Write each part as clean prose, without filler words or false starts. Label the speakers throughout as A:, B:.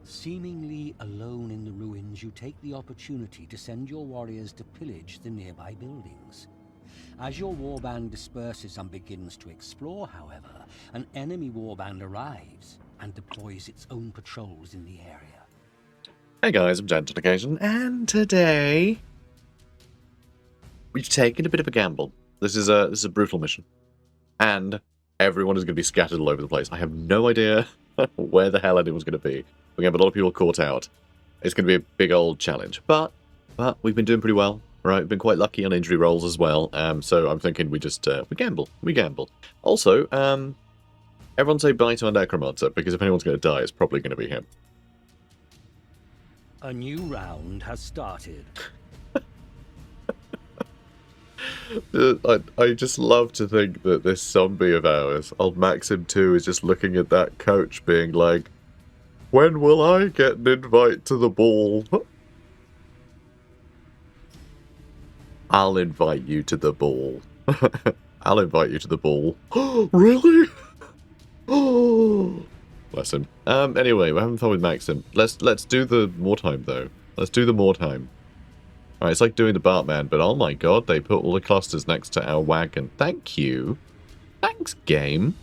A: Seemingly alone in the ruins, you take the opportunity to send your warriors to pillage the nearby buildings. As your warband disperses and begins to explore, however, an enemy warband arrives and deploys its own patrols in the area.
B: Hey guys, I'm Gentle Occasion, and today we've taken a bit of a gamble. This is a brutal mission, and everyone is going to be scattered all over the place. I have no idea where the hell anyone's going to be. We're going to have a lot of people caught out. It's going to be a big old challenge, but we've been doing pretty well, right? We've been quite lucky on injury rolls as well. So I'm thinking we just we gamble. Also, everyone say bye to our necromancer, because if anyone's going to die, it's probably going to be him.
A: A new round has started.
B: I just love to think that this zombie of ours, old Maxim 2, is just looking at that coach being like, when will I get an invite to the ball? I'll invite you to the ball. I'll invite you to the ball. Really? Oh, bless him. Anyway, we're having fun with Maxim. Let's do the Mordheim though. Let's do the Mordheim. Alright, it's like doing the Bartman, but oh my god, they put all the clusters next to our wagon. Thank you. Thanks, game.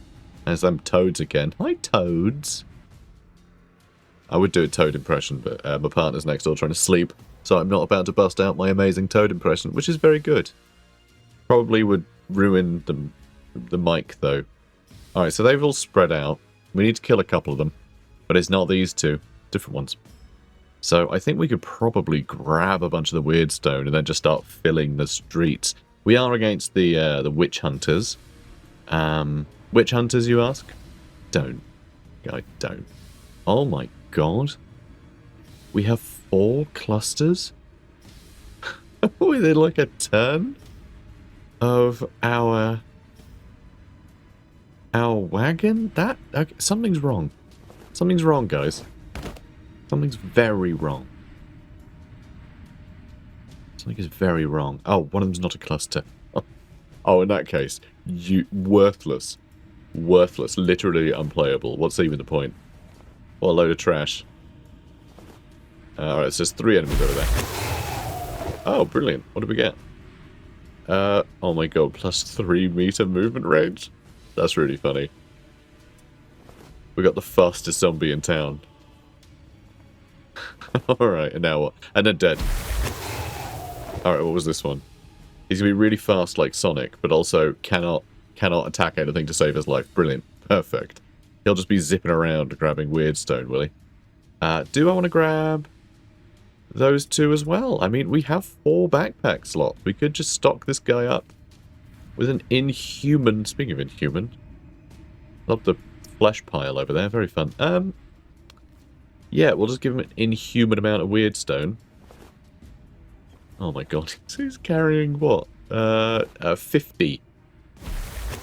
B: There's them toads again. Hi, toads. I would do a toad impression, but my partner's next door trying to sleep, so I'm not about to bust out my amazing toad impression, which is very good. Probably would ruin the mic, though. Alright, so they've all spread out. We need to kill a couple of them, but it's not these two. Different ones. So I think we could probably grab a bunch of the Weirdstone and then just start filling the streets. We are against the Witch Hunters. Witch Hunters, you ask? Don't. I don't. Oh my god. We have 4 clusters? Within like a turn of our wagon? That... Okay, something's wrong. Something's wrong, guys. Something's very wrong. Something is very wrong. Oh, one of them's not a cluster. Oh, in that case, worthless. Worthless. Literally unplayable. What's even the point? What a load of trash. Alright, so there's 3 enemies over there. Oh, brilliant. What did we get? Oh my god, plus 3 meter movement range? That's really funny. We got the fastest zombie in town. Alright, and now what? And then dead. Alright, what was this one? He's gonna be really fast like Sonic, but also cannot attack anything to save his life. Brilliant. Perfect. He'll just be zipping around grabbing Weirdstone, will he? Do I want to grab those 2 as well? I mean, we have 4 backpack slots. We could just stock this guy up with an inhuman... Speaking of inhuman, love the flesh pile over there. Very fun. Yeah, we'll just give him an inhuman amount of Weirdstone. Oh my god. He's carrying what? 50.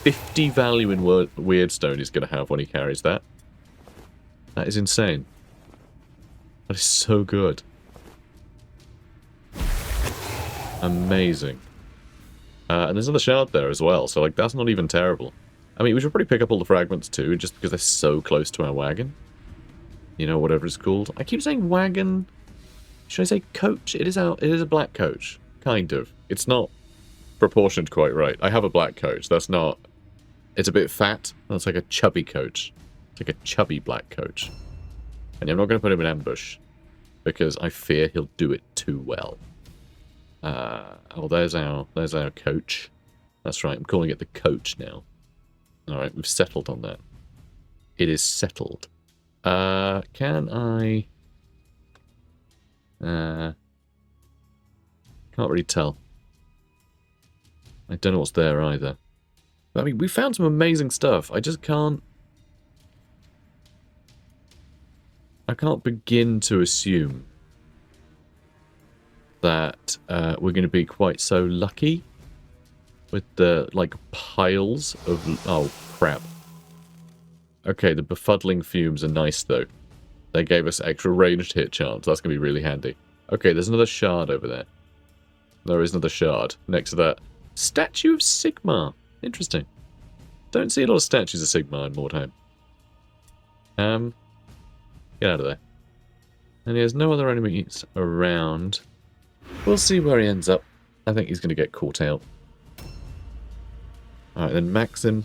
B: 50 value in Weirdstone he's going to have when he carries that. That is insane. That is so good. Amazing. And there's another shard there as well, so like that's not even terrible. I mean, we should probably pick up all the fragments too, just because they're so close to our wagon. You know, whatever it's called. I keep saying wagon. Should I say coach? It is a black coach. Kind of. It's not proportioned quite right. I have a black coach. That's not... It's a bit fat. That's like a chubby coach. It's like a chubby black coach. And I'm not going to put him in ambush, because I fear he'll do it too well. Oh, there's our coach. That's right. I'm calling it the coach now. Alright, we've settled on that. It is settled. Can I... can't really tell. I don't know what's there either. I mean, we found some amazing stuff. I just can't... I can't begin to assume that we're going to be quite so lucky with the, like, piles of... Oh, crap. Okay, the befuddling fumes are nice, though. They gave us extra ranged hit chance. That's going to be really handy. Okay, there's another shard over there. There is another shard next to that statue of Sigmar. Interesting. Don't see a lot of statues of Sigmar in Mordheim. Get out of there. And he has no other enemies around. We'll see where he ends up. I think he's going to get caught out. Alright, then Maxim.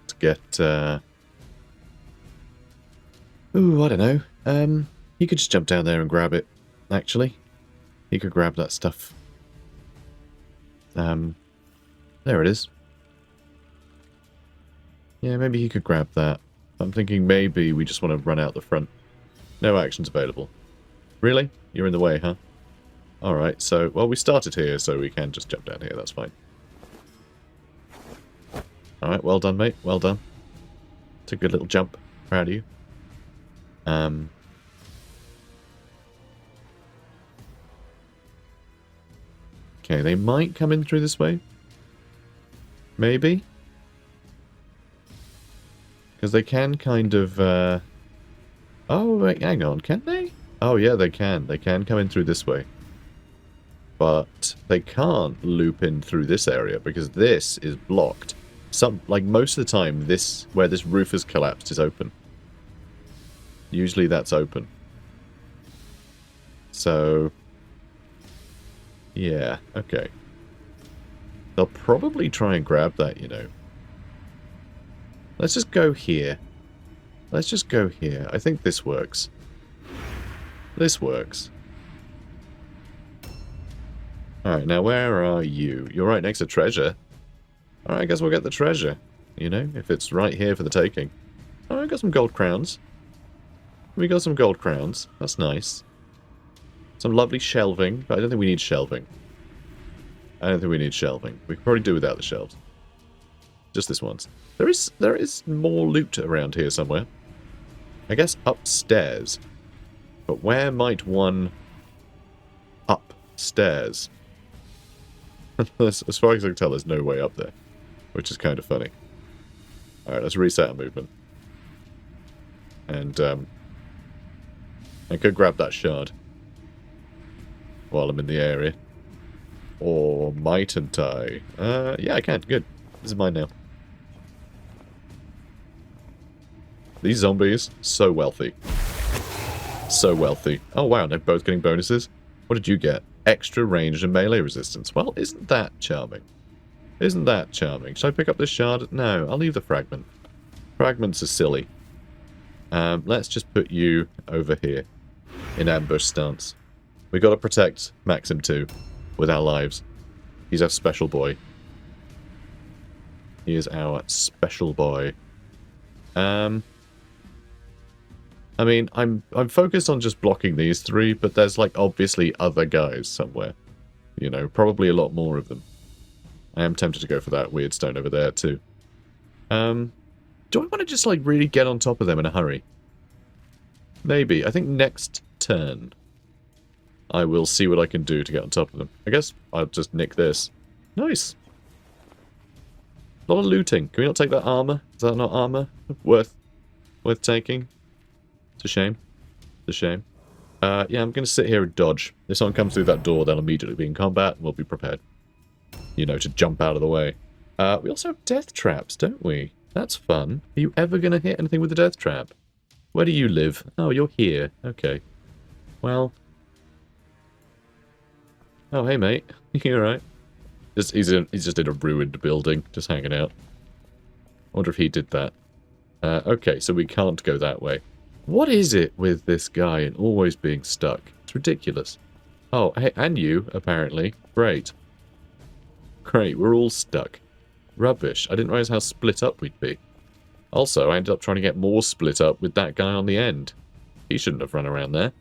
B: To get, ooh, I don't know. He could just jump down there and grab it, actually. He could grab that stuff. There it is. Yeah, maybe he could grab that. I'm thinking maybe we just want to run out the front. No actions available. Really? You're in the way, huh? Alright, so, well, we started here, so we can just jump down here, that's fine. Alright, well done, mate, well done. It's a good little jump. Proud of you. Okay, they might come in through this way. Maybe. Because they can kind of, oh, wait, hang on, can they? Oh, yeah, they can. They can come in through this way. But they can't loop in through this area because this is blocked. Like, most of the time, this, where this roof has collapsed, is open. Usually that's open. So, yeah, okay. They'll probably try and grab that, you know. Let's just go here. Let's just go here. I think this works. This works. Alright, now where are you? You're right next to treasure. Alright, I guess we'll get the treasure. You know, if it's right here for the taking. Oh, we got some gold crowns. We got some gold crowns. That's nice. Some lovely shelving, but I don't think we need shelving. I don't think we need shelving. We can probably do without the shelves. Just this once. There is more loot around here somewhere. I guess upstairs. But where might one upstairs? As far as I can tell, there's no way up there. Which is kind of funny. Alright, let's reset our movement. And, I could grab that shard. While I'm in the area. Or mightn't I? Yeah, I can. Good. This is mine now. These zombies, so wealthy. So wealthy. Oh wow, they're both getting bonuses. What did you get? Extra range and melee resistance. Well, isn't that charming? Isn't that charming? Should I pick up this shard? No, I'll leave the fragment. Fragments are silly. Let's just put you over here. In ambush stance. We gotta protect Maxim too. With our lives. He's our special boy. He is our special boy. I mean, I'm focused on just blocking these three, but there's like obviously other guys somewhere. You know, probably a lot more of them. I am tempted to go for that weird stone over there too. Do I want to just like really get on top of them in a hurry? Maybe. I think next turn I will see what I can do to get on top of them. I guess I'll just nick this. Nice. A lot of looting. Can we not take that armor? Is that not armor? Worth taking? It's a shame. It's a shame. Yeah, I'm going to sit here and dodge. If someone comes through that door, they'll immediately be in combat, and we'll be prepared. You know, to jump out of the way. We also have death traps, don't we? That's fun. Are you ever going to hit anything with the death trap? Where do you live? Oh, you're here. Okay. Well. Oh, hey, mate. You alright? He's just in a ruined building, just hanging out. I wonder if he did that. Okay, so we can't go that way. What is it with this guy and always being stuck? It's ridiculous. Oh, hey, and you, apparently. Great. Great, we're all stuck. Rubbish. I didn't realize how split up we'd be. Also, I ended up trying to get more split up with that guy on the end. He shouldn't have run around there.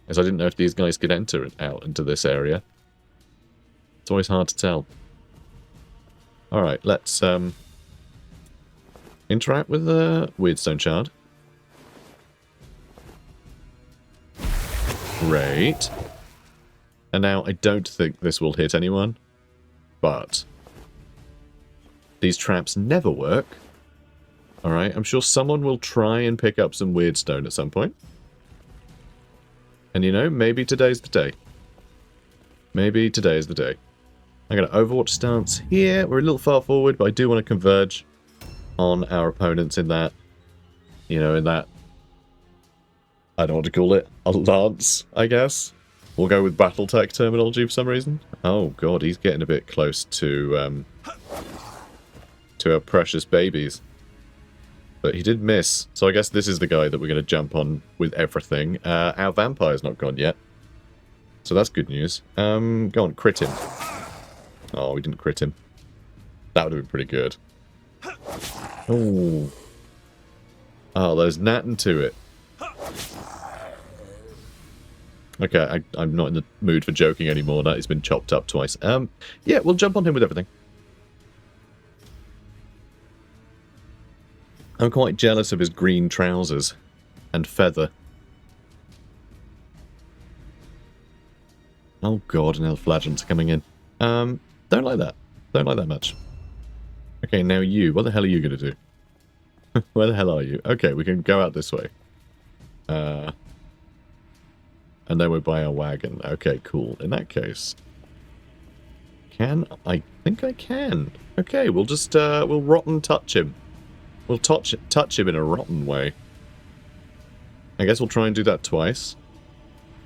B: Because I didn't know if these guys could enter out into this area. It's always hard to tell. Alright, let's interact with the Weirdstone Shard. Great. And now I don't think this will hit anyone. But these traps never work. Alright, I'm sure someone will try and pick up some Weirdstone at some point. And you know, maybe today's the day. Maybe today is the day. I'm going to Overwatch stance here. We're a little far forward, but I do want to converge on our opponents in that, you know, in that I don't know what to call it, a lance, I guess. We'll go with Battletech terminology for some reason. Oh god, he's getting a bit close to our precious babies. But he did miss, so I guess this is the guy that we're going to jump on with everything. Our vampire's not gone yet, so that's good news. Go on, crit him. Oh, we didn't crit him. That would have been pretty good. Oh. Oh, there's natin to it. Okay, I'm not in the mood for joking anymore. That has been chopped up twice. Yeah, we'll jump on him with everything. I'm quite jealous of his green trousers and feather. Oh god, now the flagellants are coming in. Don't like that. Don't like that much. Okay, now you. What the hell are you going to do? Where the hell are you? Okay, we can go out this way. And then we're by our wagon. Okay, cool. In that case... I think I can. Okay, we'll just, we'll rotten touch him. We'll touch him in a rotten way. I guess we'll try and do that twice.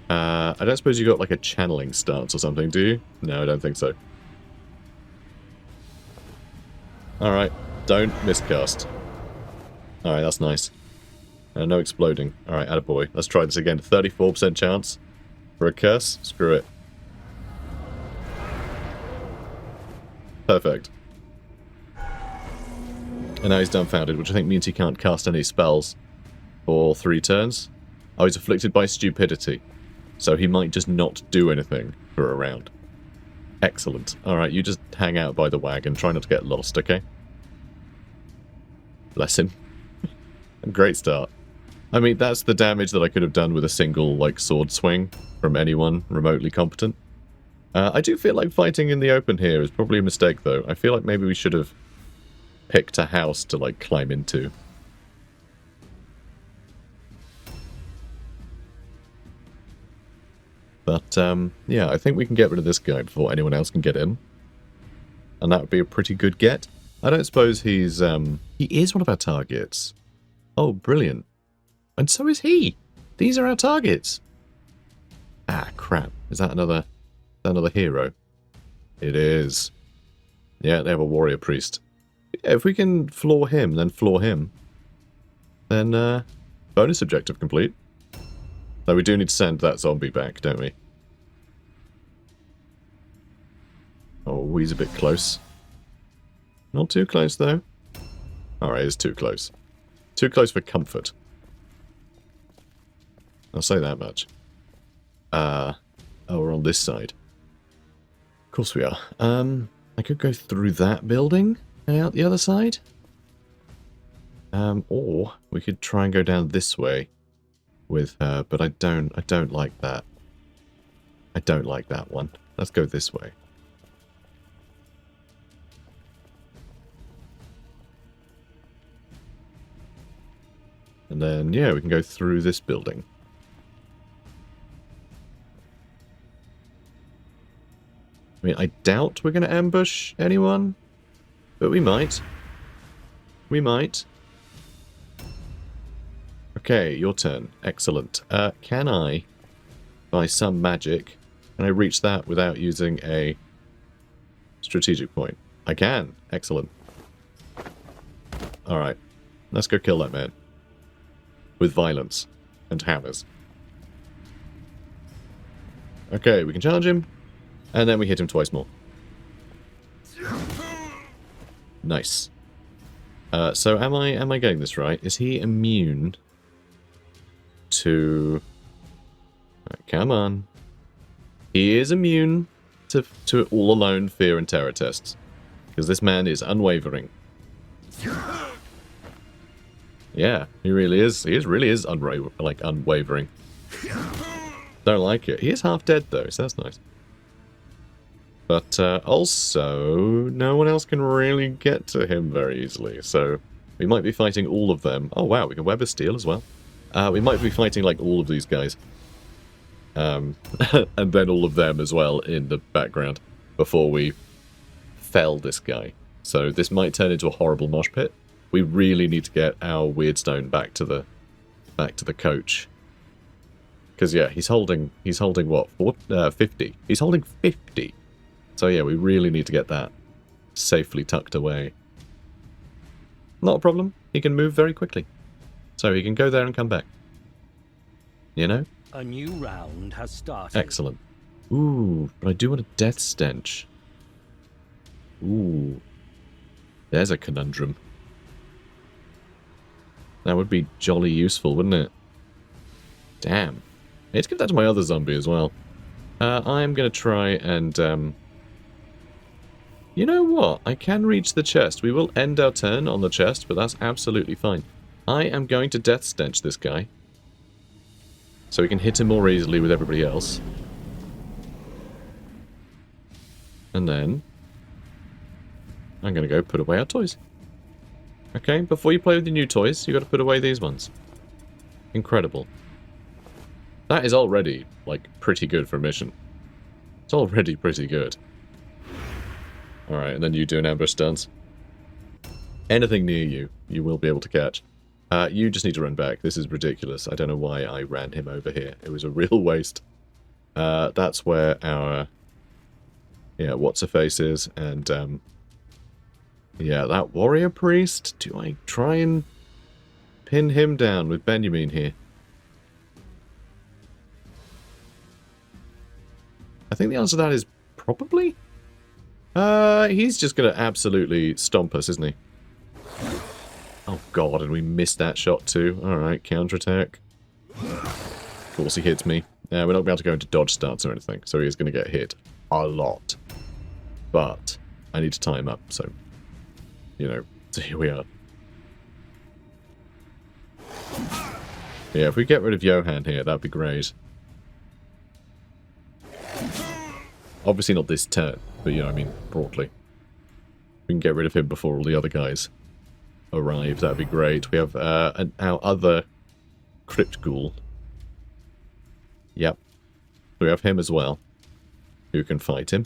B: I don't suppose you got like a channeling stance or something, do you? No, I don't think so. Alright, don't miscast. Alright, that's nice. No exploding. Alright, attaboy. Let's try this again. 34% chance for a curse. Screw it. Perfect. And now he's dumbfounded, which I think means he can't cast any spells for 3 turns. Oh, he's afflicted by stupidity. So he might just not do anything for a round. Excellent. Alright, you just hang out by the wagon. Try not to get lost, okay? Bless him. Great start. I mean, that's the damage that I could have done with a single, like, sword swing from anyone remotely competent. I do feel like fighting in the open here is probably a mistake, though. I feel like maybe we should have picked a house to, like, climb into. But, yeah, I think we can get rid of this guy before anyone else can get in. And that would be a pretty good get. I don't suppose he's, he is one of our targets. Oh, brilliant. And so is he. These are our targets. Ah, crap. Is that another hero? It is. Yeah, they have a warrior priest. Yeah, if we can floor him, then bonus objective complete. Though we do need to send that zombie back, don't we? Oh, he's a bit close. Not too close, though. Alright, it's too close. Too close for comfort. I'll say that much. Oh, we're on this side. Of course we are. I could go through that building and out the other side. Or we could try and go down this way with her, but I don't like that. I don't like that one. Let's go this way. And then, yeah, we can go through this building. I mean, I doubt we're going to ambush anyone, but we might. We might. Okay, your turn. Excellent. Can I, by some magic, can I reach that without using a strategic point? I can. Excellent. Alright. Let's go kill that man. With violence and hammers. Okay, we can challenge him. And then we hit him twice more. Nice. So am I getting this right? Is he immune to... Right, come on. He is immune to all alone fear and terror tests. Because this man is unwavering. Yeah, he really is. He really is unwavering. Don't like it. He is half dead though, so that's nice. But also, no one else can really get to him very easily, so we might be fighting all of them. Oh wow, we can web of steel as well. We might be fighting like all of these guys. And then all of them as well in the background before we fell this guy. So this might turn into a horrible mosh pit. We really need to get our Weirdstone back to the coach. Because, yeah, he's holding what? 50. He's holding 50. So, yeah, we really need to get that safely tucked away. Not a problem. He can move very quickly. So he can go there and come back. You know?
A: A new round has started.
B: Excellent. Ooh, but I do want a death stench. Ooh. There's a conundrum. That would be jolly useful, wouldn't it? Damn. Let's give that to my other zombie as well. I'm going to try and... You know what? I can reach the chest. We will end our turn on the chest, but that's absolutely fine. I am going to death stench this guy. So we can hit him more easily with everybody else. And then... I'm going to go put away our toys. Okay, before you play with your new toys, you've got to put away these ones. Incredible. That is already, like, pretty good for a mission. It's already pretty good. Alright, and then you do an ambush stance. Anything near you, you will be able to catch. You just need to run back. This is ridiculous. I don't know why I ran him over here. It was a real waste. That's where our... Yeah, what's-her-face is, and, yeah, that warrior priest. Do I try and pin him down with Benjamin here? I think the answer to that is probably. He's just going to absolutely stomp us, isn't he? Oh god, and we missed that shot too. Alright, counterattack. Of course he hits me. We're not going to be able to go into dodge starts or anything, so he is going to get hit a lot. But I need to tie him up, so... You know, so here we are. Yeah, if we get rid of Johan here, that'd be great. Obviously not this turn, but you know, I mean, broadly. We can get rid of him before all the other guys arrive, that'd be great. We have our other Crypt Ghoul. Yep. We have him as well. Who can fight him.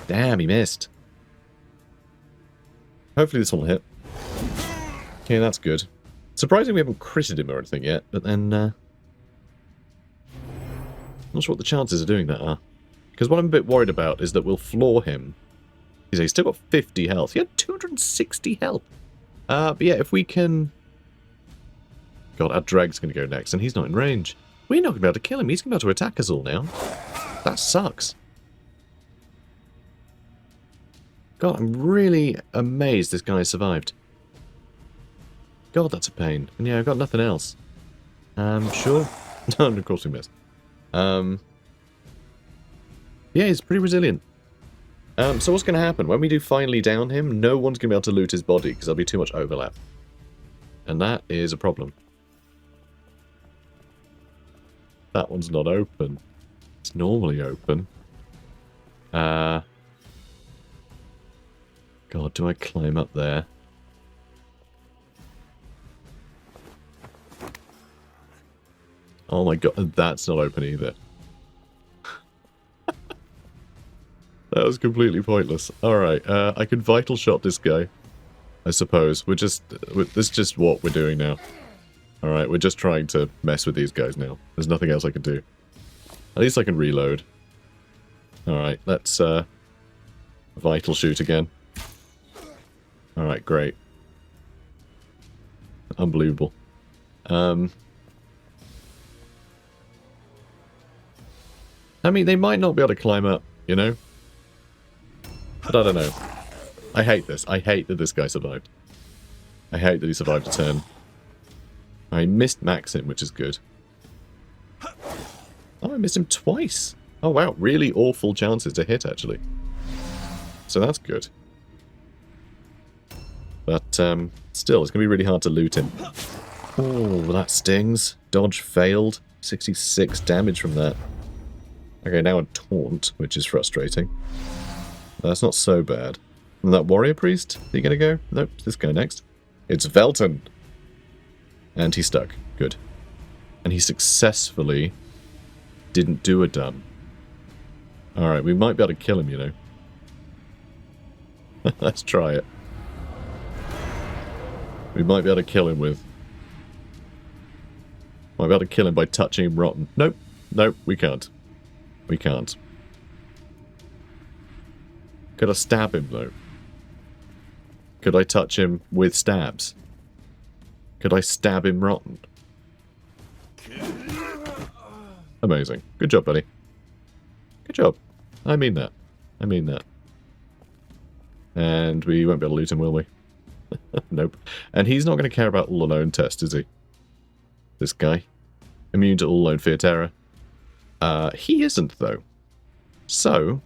B: Damn, he missed. Hopefully this one will hit. Okay, that's good. Surprisingly, we haven't critted him or anything yet, but then... Not sure what the chances of doing that are. Because what I'm a bit worried about is that we'll floor him. He's still got 50 health. He had 260 health. But yeah, if we can... God, our drag's going to go next, and he's not in range. We're not going to be able to kill him. He's going to be able to attack us all now. That sucks. God, I'm really amazed this guy survived. God, that's a pain. And yeah, I've got nothing else. Sure. No, of course we missed. Yeah, he's pretty resilient. So what's going to happen? When we do finally down him, no one's going to be able to loot his body, because there'll be too much overlap. And that is a problem. That one's not open. It's normally open. God, do I climb up there? Oh my god, that's not open either. That was completely pointless. Alright, I can vital shot this guy. I suppose. This is just what we're doing now. Alright, we're just trying to mess with these guys now. There's nothing else I can do. At least I can reload. Alright, let's vital shoot again. Alright, great. Unbelievable. I mean, they might not be able to climb up, you know? But I don't know. I hate this. I hate that this guy survived. I hate that he survived a turn. I missed Maxim, which is good. Oh, I missed him twice. Oh, wow. Really awful chances to hit, actually. So that's good. But, still, it's going to be really hard to loot him. Oh, that stings. Dodge failed. 66 damage from that. Okay, now a taunt, which is frustrating. That's not so bad. And that warrior priest? Are you going to go? Nope, this guy next. It's Velton. And he's stuck. Good. And he successfully didn't do a done. Alright, we might be able to kill him, you know. Let's try it. We might be able to kill him with Might be able to kill him by touching him rotten. Nope. Nope, we can't. We can't. Could I stab him, though? Could I touch him with stabs? Could I stab him rotten? Amazing. Good job, buddy. Good job. I mean that. I mean that. And we won't be able to loot him, will we? Nope. And he's not going to care about all alone test, is he? This guy. Immune to all alone fear terror. He isn't, though. So,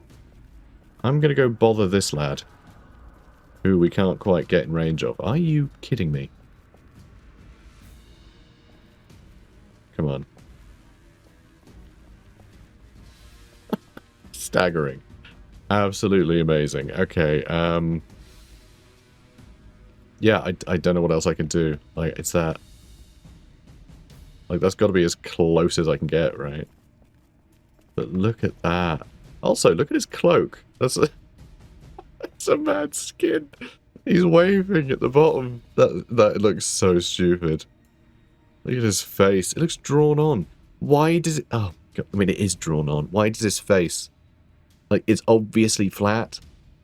B: I'm going to go bother this lad, who we can't quite get in range of. Are you kidding me? Come on. Staggering. Absolutely amazing. Okay, yeah, I don't know what else I can do. Like, it's that... Like, that's got to be as close as I can get, right? But look at that. Also, look at his cloak. That's a... That's a mad skin. He's waving at the bottom. That looks so stupid. Look at his face. It looks drawn on. Why does it... Oh, God. I mean, it is drawn on. Why does his face... Like, it's obviously flat.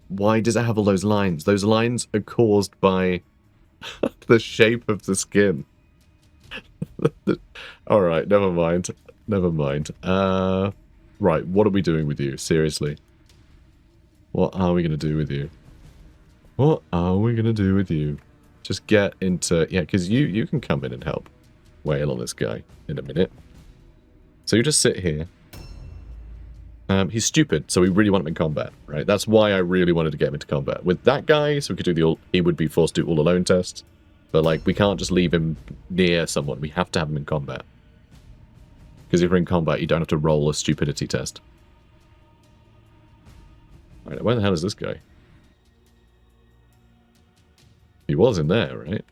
B: Why does it have all those lines? Those lines are caused by the shape of the skin. Alright, never mind. Never mind. Right, what are we doing with you? Seriously. What are we going to do with you? What are we going to do with you? Just get into... Yeah, because you can come in and help wail on this guy in a minute. So you just sit here. He's stupid, so we really want him in combat, right? That's why I really wanted to get him into combat. With that guy, so we could do the all... He would be forced to do all-alone tests. But, like, we can't just leave him near someone. We have to have him in combat. Because if you're in combat, you don't have to roll a stupidity test. Alright, where the hell is this guy? He was in there, right?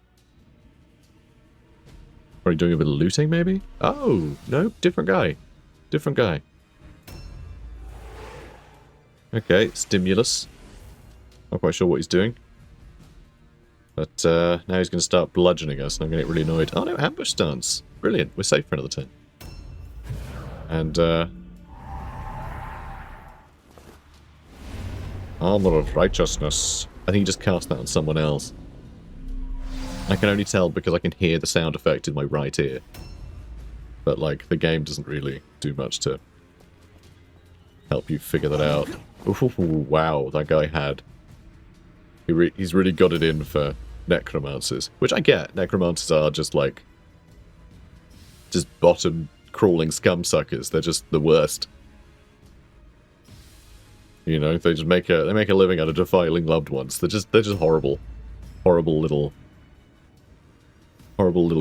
B: Are you doing a bit of looting, maybe? Oh, no, different guy. Different guy. Okay, stimulus. Not quite sure what he's doing. But now he's going to start bludgeoning us, and I'm going to get really annoyed. Oh no, ambush stance. Brilliant, we're safe for another turn. And, Armor of Righteousness. I think he just cast that on someone else. I can only tell because I can hear the sound effect in my right ear. But, like, the game doesn't really do much to help you figure that out. Ooh, wow, that guy had... He's really got it in for necromancers. Which I get. Necromancers are just, like... just bottom-crawling scum-suckers. They're just the worst. You know, they just make a living out of defiling loved ones. They're just horrible. Horrible little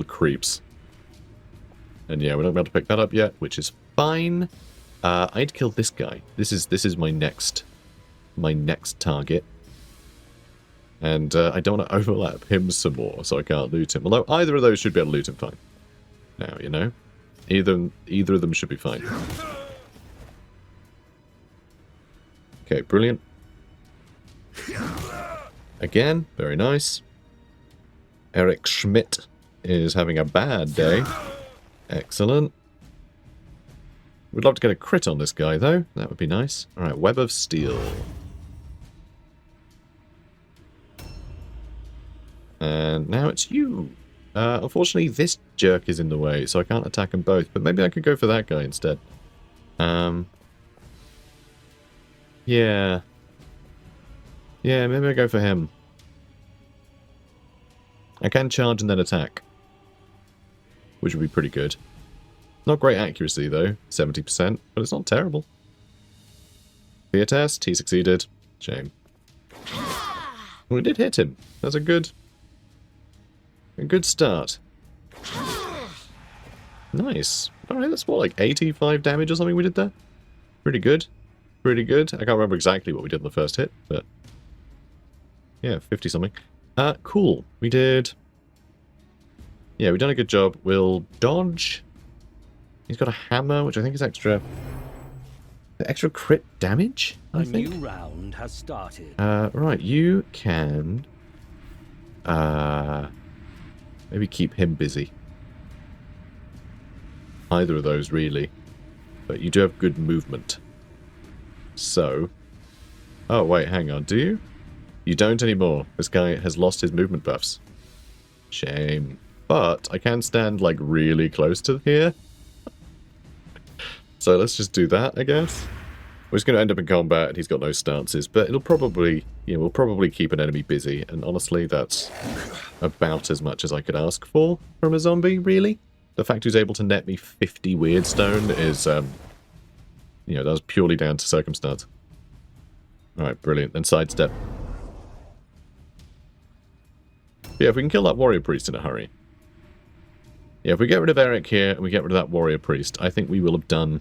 B: creeps. And yeah, we're not able to pick that up yet, which is fine. I need to kill this guy. This is my next target. And I don't want to overlap him some more, so I can't loot him. Although either of those should be able to loot him fine. Now, you know, either of them should be fine. Okay, brilliant. Again, very nice. Eric Schmidt is having a bad day. Excellent. We'd love to get a crit on this guy, though. That would be nice. Alright, Web of Steel. And now it's you. Unfortunately, this jerk is in the way, so I can't attack them both. But maybe I could go for that guy instead. Yeah. Yeah, maybe I go for him. I can charge and then attack. Which would be pretty good. Not great accuracy, though. 70%, but it's not terrible. Fear test, he succeeded. Shame. We did hit him. That's a good start. Nice. Alright, that's what, like 85 damage or something we did there? Pretty good. Pretty good. I can't remember exactly what we did in the first hit, but... yeah, 50 something. Cool. We did... yeah, we've done a good job. We'll dodge. He's got a hammer, which I think is extra... extra crit damage, I think.
A: A new round has started.
B: Right, you can... maybe keep him busy. either of those, really. But you do have good movement. So... Oh, wait, hang on. Do you? You don't anymore. This guy has lost his movement buffs. Shame. But I can stand, like, really close to here. So let's just do that, I guess. We're just going to end up in combat, and he's got no stances. But it'll probably, we'll probably keep an enemy busy. And honestly, that's about as much as I could ask for from a zombie, really. The fact he was able to net me 50 Weirdstone is, that was purely down to circumstance. Alright, brilliant. Then sidestep. Yeah, if we can kill that warrior priest in a hurry. Yeah, if we get rid of Eric here, and we get rid of that warrior priest, I think we will have done,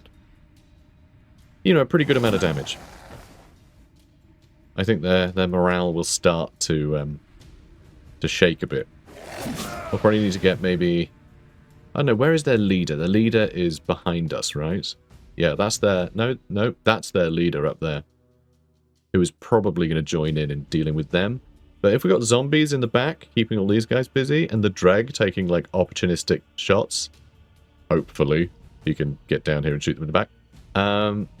B: a pretty good amount of damage. I think their morale will start to shake a bit. We'll probably need to get maybe... I don't know, where is their leader? The leader is behind us, right? Yeah, that's their... No, that's their leader up there. Who is probably going to join in dealing with them. But if we got zombies in the back, keeping all these guys busy, and the Dreg taking, like, opportunistic shots, hopefully he can get down here and shoot them in the back,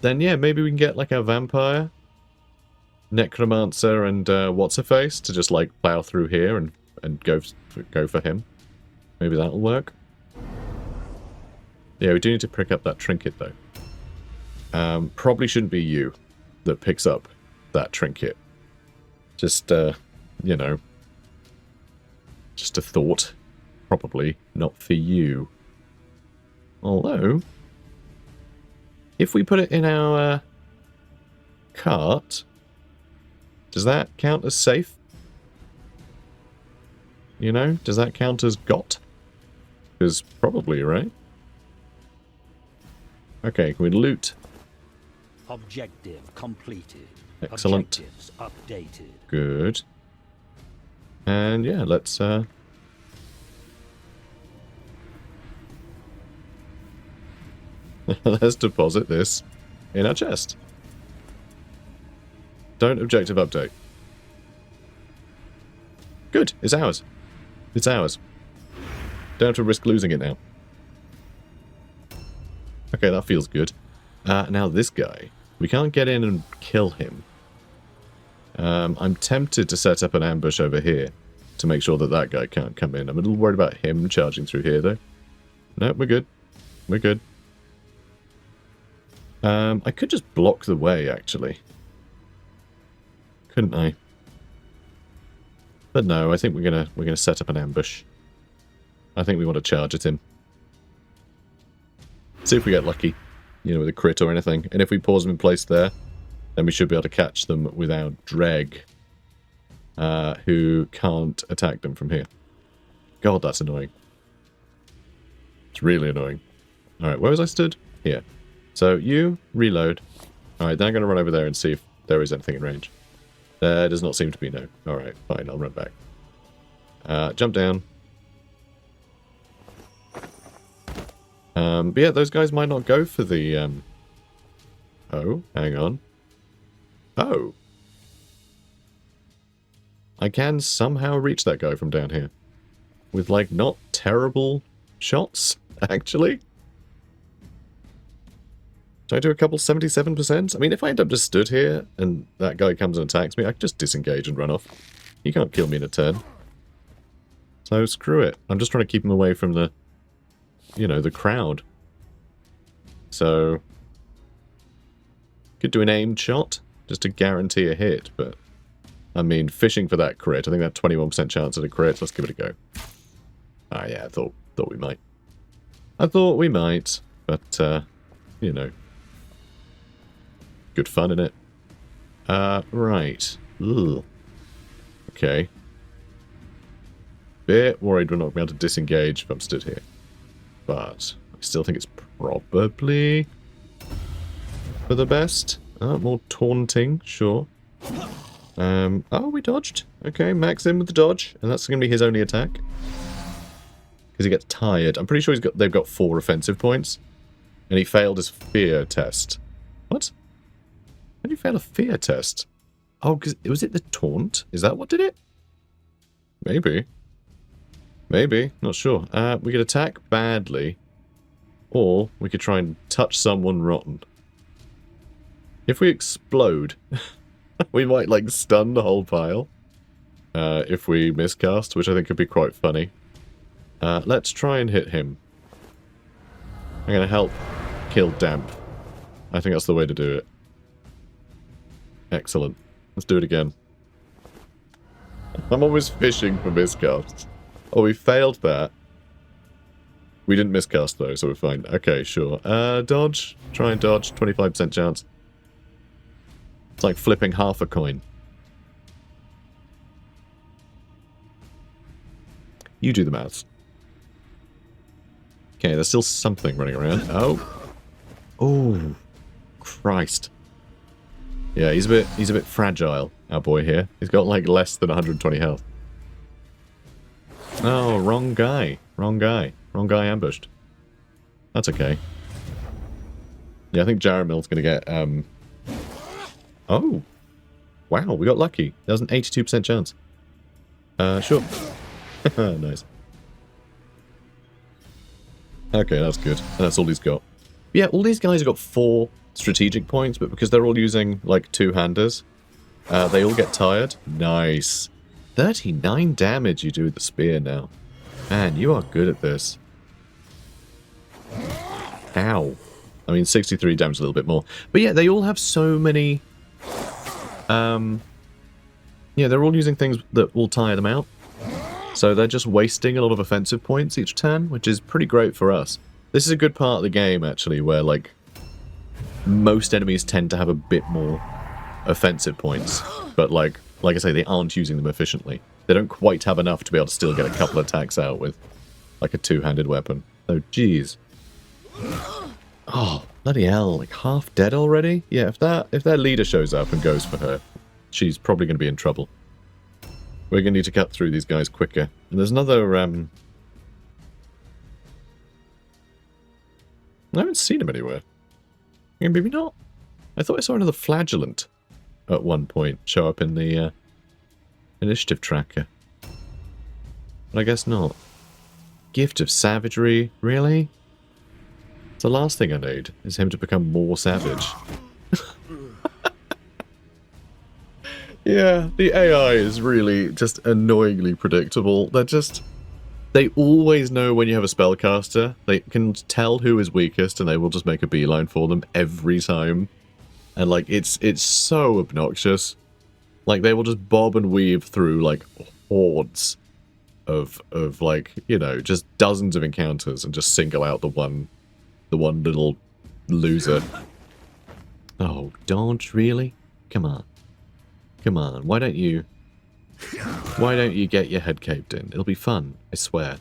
B: then yeah, maybe we can get, like, a vampire, necromancer, and what's-her-face to just, like, plow through here and go for him. Maybe that'll work. Yeah, we do need to pick up that trinket, though. Probably shouldn't be you that picks up that trinket. Just, just a thought. Probably not for you. Although, if we put it in our cart, does that count as safe? Does that count as got? Because probably, right? Okay, can we loot?
A: Objective completed.
B: Excellent.
A: Objectives updated.
B: Good. And yeah, let's let's deposit this in our chest. Don't objective update. Good, it's ours. It's ours. Don't have to risk losing it now. Okay, that feels good. Now this guy. We can't get in and kill him. I'm tempted to set up an ambush over here to make sure that that guy can't come in. I'm a little worried about him charging through here, though. No, we're good. We're good. I could just block the way, actually. Couldn't I? But no, I think we're gonna set up an ambush. I think we want to charge at him. See if we get lucky, with a crit or anything. And if we pause them in place there, then we should be able to catch them with our Dreg, who can't attack them from here. God, that's annoying. It's really annoying. Alright, where was I stood? Here. So, you, reload. Alright, then I'm going to run over there and see if there is anything in range. There does not seem to be, no. Alright, fine, I'll run back. Jump down. But yeah, those guys might not go for the, Oh, hang on. Oh. I can somehow reach that guy from down here. With, like, not terrible shots, actually. Do I do a couple 77%? I mean, if I end up just stood here and that guy comes and attacks me, I can just disengage and run off. He can't kill me in a turn. So screw it. I'm just trying to keep him away from the, the crowd. So, could do an aimed shot just to guarantee a hit, but I mean, fishing for that crit. I think that 21% chance at a crit. Let's give it a go. Ah, yeah, I thought we might. I thought we might, but good fun, innit? Right. Ugh. Okay. Bit worried we're not going to be able to disengage if I'm stood here. But I still think it's probably for the best. More taunting, sure. Oh, we dodged. Okay, Max in with the dodge. And that's going to be his only attack. Because he gets tired. I'm pretty sure they've got 4 offensive points. And he failed his fear test. What? How did he fail a fear test? Oh, because was it the taunt? Is that what did it? Maybe. Maybe. Not sure. We could attack badly. Or we could try and touch someone rotten. If we explode, we might, like, stun the whole pile. If we miscast, which I think could be quite funny. Let's try and hit him. I'm going to help kill Damp. I think that's the way to do it. Excellent. Let's do it again. I'm always fishing for miscasts. Oh, we failed that. We didn't miscast though, so we're fine. Okay, sure. Dodge. Try and dodge. 25% chance. It's like flipping half a coin. You do the maths. Okay, there's still something running around. Oh. Oh. Christ. Yeah, he's a bit fragile, our boy here. He's got like less than 120 health. Oh, wrong guy. Wrong guy. Wrong guy ambushed. That's okay. Yeah, I think Jaramil's gonna get, Oh! Wow, we got lucky. That was an 82% chance. Sure. Nice. Okay, that's good. And that's all he's got. But yeah, all these guys have got 4 strategic points, but because they're all using, like, two-handers, they all get tired. Nice. 39 damage you do with the spear now. Man, you are good at this. Ow. I mean, 63 damage, a little bit more. But yeah, they all have so many... Yeah, they're all using things that will tire them out. So they're just wasting a lot of offensive points each turn, which is pretty great for us. This is a good part of the game, actually, where, like, most enemies tend to have a bit more offensive points. But, like I say, they aren't using them efficiently. They don't quite have enough to be able to still get a couple attacks out with, like, a two-handed weapon. Oh, jeez. Oh, bloody hell, like, half dead already? Yeah, if their leader shows up and goes for her, she's probably going to be in trouble. We're going to need to cut through these guys quicker. And there's another, I haven't seen him anywhere. Maybe not. I thought I saw another flagellant at one point show up in the, initiative tracker. But I guess not. Gift of Savagery? Really? It's the last thing I need, is him to become more savage. Yeah, the AI is really just annoyingly predictable. They always know when you have a spellcaster. They can tell who is weakest and they will just make a beeline for them every time. And like, it's so obnoxious. Like, they will just bob and weave through like hordes of like, you know, just dozens of encounters and just single out the one little loser. Oh, don't really? Come on. Come on, why don't you get your head caved in? It'll be fun, I swear.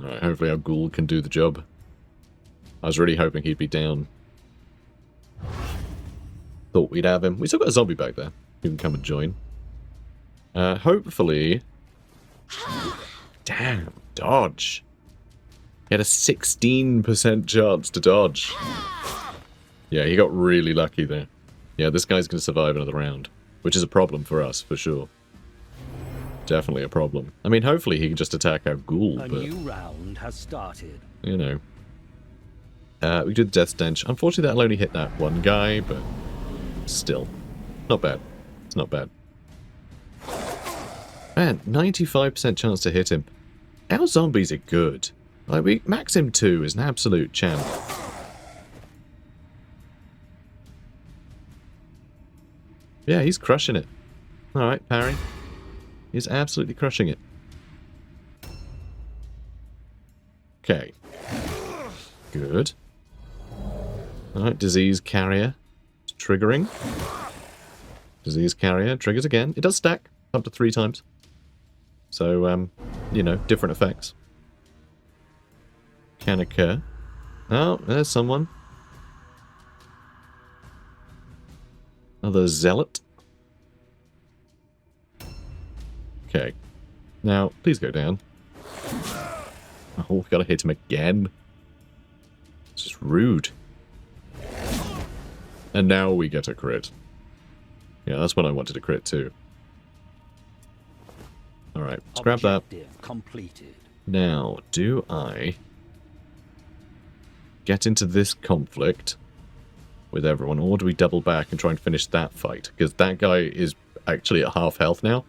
B: Alright, hopefully our ghoul can do the job. I was really hoping he'd be down. Thought we'd have him. We still got a zombie back there. You can come and join. Hopefully... Damn, dodge. He had a 16% chance to dodge. Yeah, he got really lucky there. Yeah, this guy's going to survive another round, which is a problem for us, for sure. Definitely a problem. I mean, hopefully he can just attack our ghoul, but...
A: A new round has started.
B: You know. We do the Death Stench. Unfortunately, that'll only hit that one guy, but... Still. Not bad. It's not bad. Man, 95% chance to hit him. Our zombies are good. Like, Maxim 2 is an absolute champ. Yeah, he's crushing it. Alright, parry. He's absolutely crushing it. Okay. Good. Alright, Disease Carrier. Triggering. Disease Carrier triggers again. It does stack up to 3 times. So, you know, different effects. Can occur. Oh, there's someone. Another Zealot. Okay. Now, please go down. Oh, we've got to hit him again. It's just rude. And now we get a crit. Yeah, that's what I wanted to crit too. Alright, let's grab that.
A: Objective completed.
B: Now, do I get into this conflict with everyone, or do we double back and try and finish that fight? Because that guy is actually at half health now.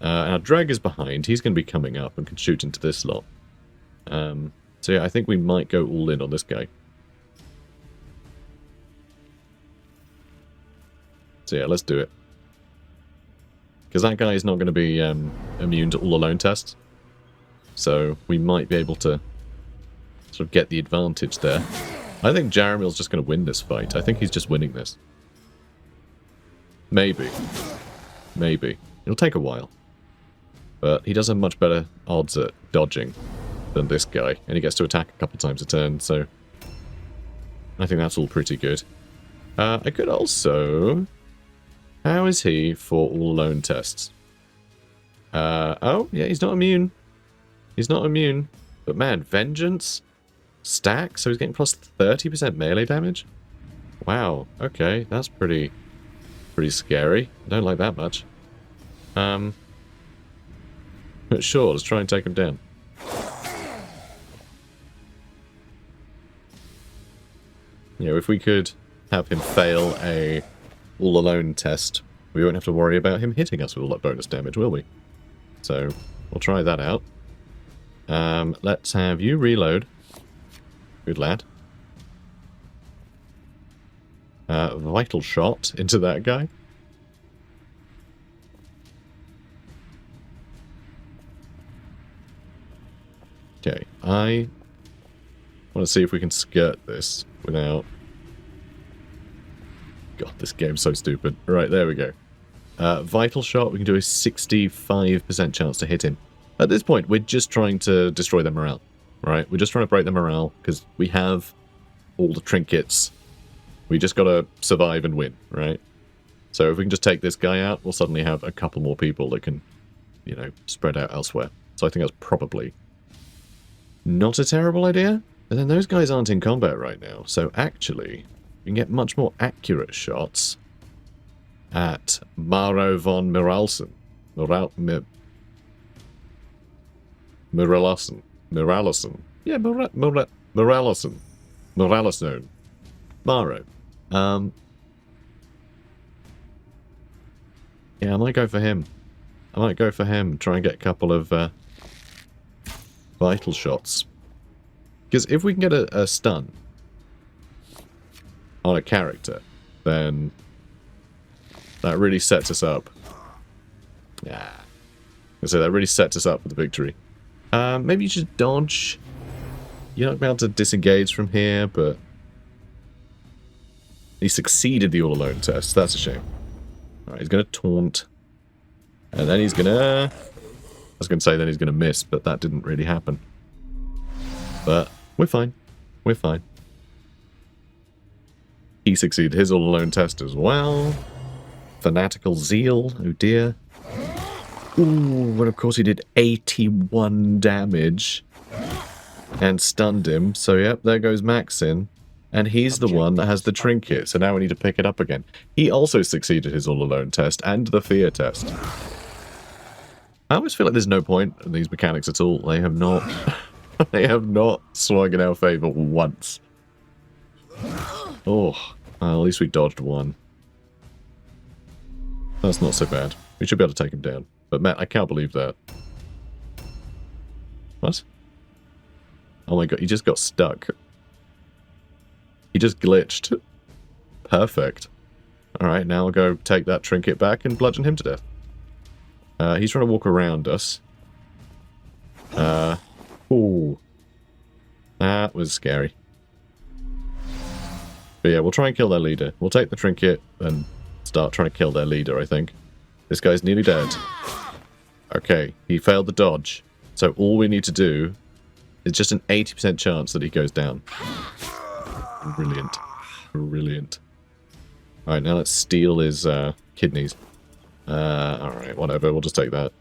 B: Our drag is behind. He's going to be coming up and can shoot into this lot. So yeah, I think we might go all in on this guy. So yeah, let's do it. Because that guy is not going to be immune to all alone tests. So we might be able to sort of get the advantage there. I think Jaramil's just going to win this fight. I think he's just winning this. Maybe. Maybe. It'll take a while. But he does have much better odds at dodging than this guy. And he gets to attack a couple times a turn, so I think that's all pretty good. I could also... How is he for all alone tests? Oh, yeah, he's not immune. He's not immune. But man, Vengeance? Stack? So he's getting plus 30% melee damage? Wow, okay, that's pretty scary. I don't like that much. But sure, let's try and take him down. You know, if we could have him fail a all-alone test, we won't have to worry about him hitting us with all that bonus damage, will we? So, we'll try that out. Let's have you reload. Good lad. Vital shot into that guy. Okay, I want to see if we can skirt this without... God, this game's so stupid. Right, there we go. Vital shot, we can do a 65% chance to hit him. At this point, we're just trying to destroy their morale, right? We're just trying to break their morale, because we have all the trinkets. We just gotta survive and win, right? So if we can just take this guy out, we'll suddenly have a couple more people that can, you know, spread out elsewhere. So I think that's probably not a terrible idea. But then those guys aren't in combat right now, so actually... we can get much more accurate shots at Maro von Miralsen. Miralsen. Yeah, Miralsen. Maro. Yeah, I might go for him. Try and get a couple of vital shots. Because if we can get a stun on a character, then that really sets us up. Yeah. So that really sets us up for the victory. Maybe you should dodge. You're not going to be able to disengage from here, but he succeeded the all-alone test. That's a shame. Alright, he's going to taunt. And then he's going to... I was going to say then he's going to miss, but that didn't really happen. But we're fine. We're fine. He succeeded his all-alone test as well. Fanatical Zeal. Oh dear. Ooh, and of course he did 81 damage. And stunned him. So yep, there goes Maxin. And he's the one that has the trinket. So now we need to pick it up again. He also succeeded his all-alone test and the fear test. I always feel like there's no point in these mechanics at all. They have not... they have not swung in our favour once. Oh, well, at least we dodged one. That's not so bad. We should be able to take him down. But Matt, I can't believe that. What? Oh my god, he just got stuck. He just glitched. Perfect. Alright, now I'll go take that trinket back and bludgeon him to death. He's trying to walk around us. Ooh. That was scary. But yeah, we'll try and kill their leader. We'll take the trinket and start trying to kill their leader, I think. This guy's nearly dead. Okay, he failed the dodge. So all we need to do is just an 80% chance that he goes down. Brilliant. Brilliant. Alright, now let's steal his kidneys. Alright, whatever, we'll just take that.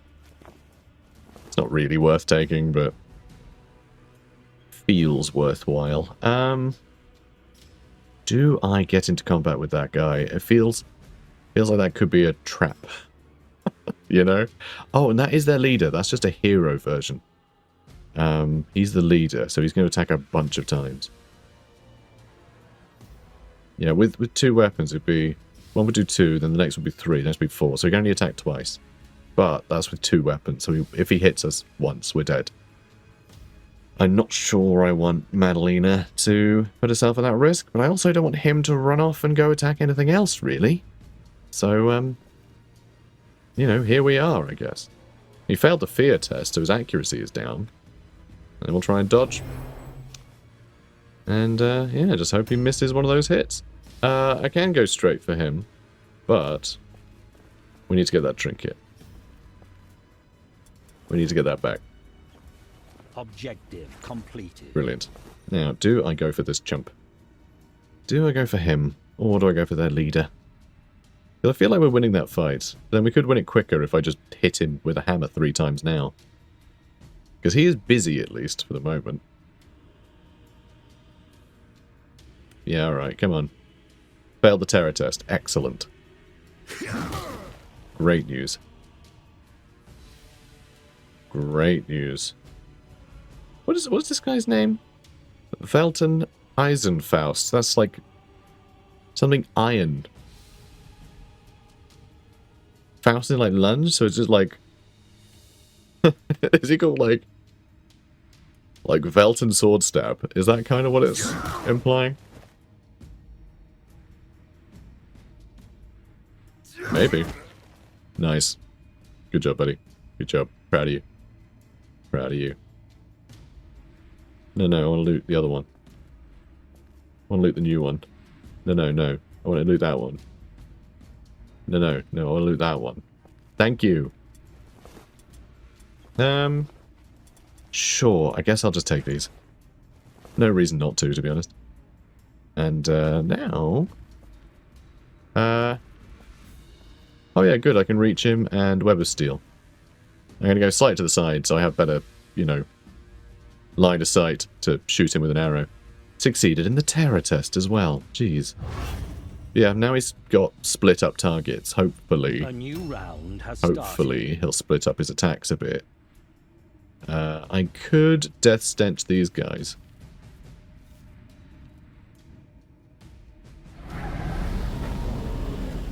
B: It's not really worth taking, but feels worthwhile. Do I get into combat with that guy? It feels like that could be a trap. You know? Oh, and that is their leader. That's just a hero version. He's the leader, so he's going to attack a bunch of times. Yeah, with two weapons, it'd be... One would do 2, then the next would be 3, the next would be 4. So he can only attack twice. But that's with 2 weapons, so if he hits us once, we're dead. I'm not sure I want Madalena to put herself at that risk, but I also don't want him to run off and go attack anything else, really. So, you know, here we are, I guess. He failed the fear test, so his accuracy is down. And we'll try and dodge. And, yeah, just hope he misses one of those hits. I can go straight for him, but we need to get that trinket. We need to get that back.
A: Objective completed.
B: Brilliant. Now, do I go for this chump? Do I go for him? Or do I go for their leader? Because I feel like we're winning that fight. Then we could win it quicker if I just hit him with a hammer 3 times now. Because he is busy, at least, for the moment. Yeah, alright, come on. Failed the terror test. Excellent. Great news. Great news. What's this guy's name? Velton Eisenfaust. That's like something iron. Faust is like lunge, so it's just like... Is he called like Velton sword stab? Is that kind of what it's implying? Maybe. Nice. Good job, buddy. Good job. Proud of you. Proud of you. No, I want to loot the other one. I want to loot the new one. No. I want to loot that one. No, I want to loot that one. Thank you. Sure. I guess I'll just take these. No reason not to be honest. And, now... Oh yeah, good. I can reach him and Web of Steel. I'm going to go slightly to the side so I have better, you know, line of sight to shoot him with an arrow. Succeeded in the terror test as well. Jeez. Yeah, now he's got split up targets. Hopefully.
A: A new round has
B: hopefully he'll split up his attacks a bit. I could death stench these guys.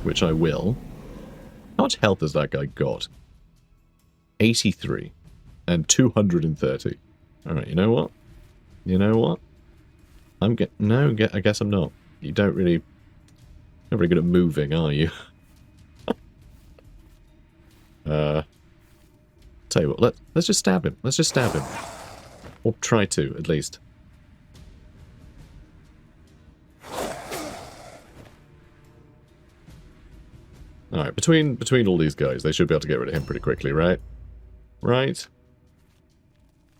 B: Which I will. How much health has that guy got? 83. And 230. Alright, you know what? You know what? I guess I'm not. You don't really... Not very good at moving, are you? Tell you what, let's just stab him. Let's just stab him. Or try to, at least. Alright, between all these guys, they should be able to get rid of him pretty quickly, right? Right?